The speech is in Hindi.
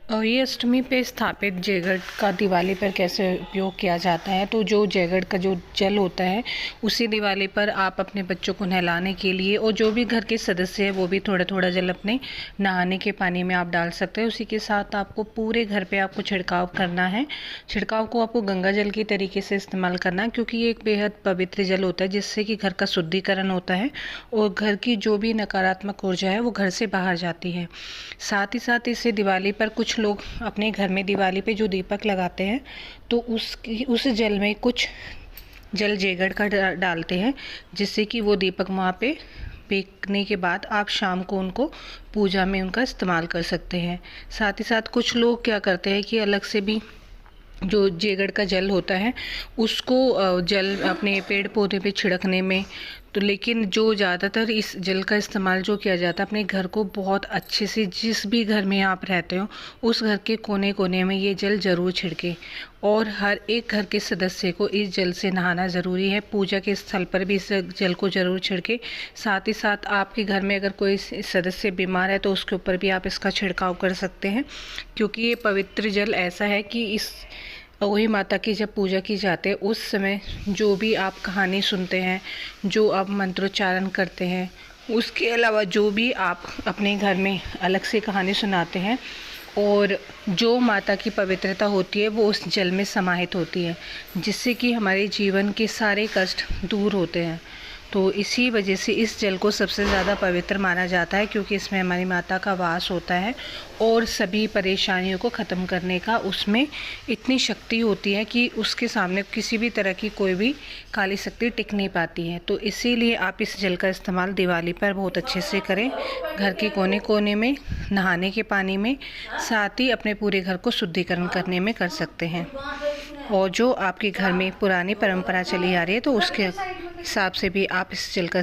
और ये अष्टमी पे स्थापित जयगढ़ का दिवाली पर कैसे उपयोग किया जाता है। तो जो जयगढ़ का जो जल होता है उसी दिवाली पर आप अपने बच्चों को नहलाने के लिए, और जो भी घर के सदस्य हैं वो भी थोड़ा थोड़ा जल अपने नहाने के पानी में आप डाल सकते हैं। उसी के साथ आपको पूरे घर पे आपको छिड़काव करना है। छिड़काव को आपको गंगा जल की तरीके से इस्तेमाल करना है, क्योंकि ये एक बेहद पवित्र जल होता है जिससे कि घर का शुद्धिकरण होता है और घर की जो भी नकारात्मक ऊर्जा है वो घर से बाहर जाती है। साथ ही साथ इसे दिवाली पर कुछ लोग अपने घर में दिवाली पे जो दीपक लगाते हैं तो उस जल में कुछ जल जयगढ़ का डालते हैं, जिससे कि वो दीपक वहाँ पे फेंकने के बाद आप शाम को उनको पूजा में उनका इस्तेमाल कर सकते हैं। साथ ही साथ कुछ लोग क्या करते हैं कि अलग से भी जो जयगढ़ का जल होता है उसको जल अपने पेड़ पौधे पे छिड़कने में, तो लेकिन जो ज़्यादातर इस जल का इस्तेमाल जो किया जाता है अपने घर को बहुत अच्छे से, जिस भी घर में आप रहते हो उस घर के कोने कोने में ये जल ज़रूर छिड़के और हर एक घर के सदस्य को इस जल से नहाना ज़रूरी है। पूजा के स्थल पर भी इस जल को ज़रूर छिड़के। साथ ही साथ आपके घर में अगर कोई सदस्य बीमार है तो उसके ऊपर भी आप इसका छिड़काव कर सकते हैं, क्योंकि ये पवित्र जल ऐसा है कि इस वही माता की जब पूजा की जाती है उस समय जो भी आप कहानी सुनते हैं, जो आप मंत्रोच्चारण करते हैं, उसके अलावा जो भी आप अपने घर में अलग से कहानी सुनाते हैं और जो माता की पवित्रता होती है वो उस जल में समाहित होती है, जिससे कि हमारे जीवन के सारे कष्ट दूर होते हैं। तो इसी वजह से इस जल को सबसे ज़्यादा पवित्र माना जाता है, क्योंकि इसमें हमारी माता का वास होता है और सभी परेशानियों को ख़त्म करने का उसमें इतनी शक्ति होती है कि उसके सामने किसी भी तरह की कोई भी काली शक्ति टिक नहीं पाती है। तो इसीलिए आप इस जल का इस्तेमाल दिवाली पर बहुत अच्छे से करें, घर के कोने कोने में, नहाने के पानी में, साथ ही अपने पूरे घर को शुद्धिकरण करने में कर सकते हैं। और जो आपके घर में पुरानी परंपरा चली आ रही है तो उसके हिसाब से भी आप इस जल का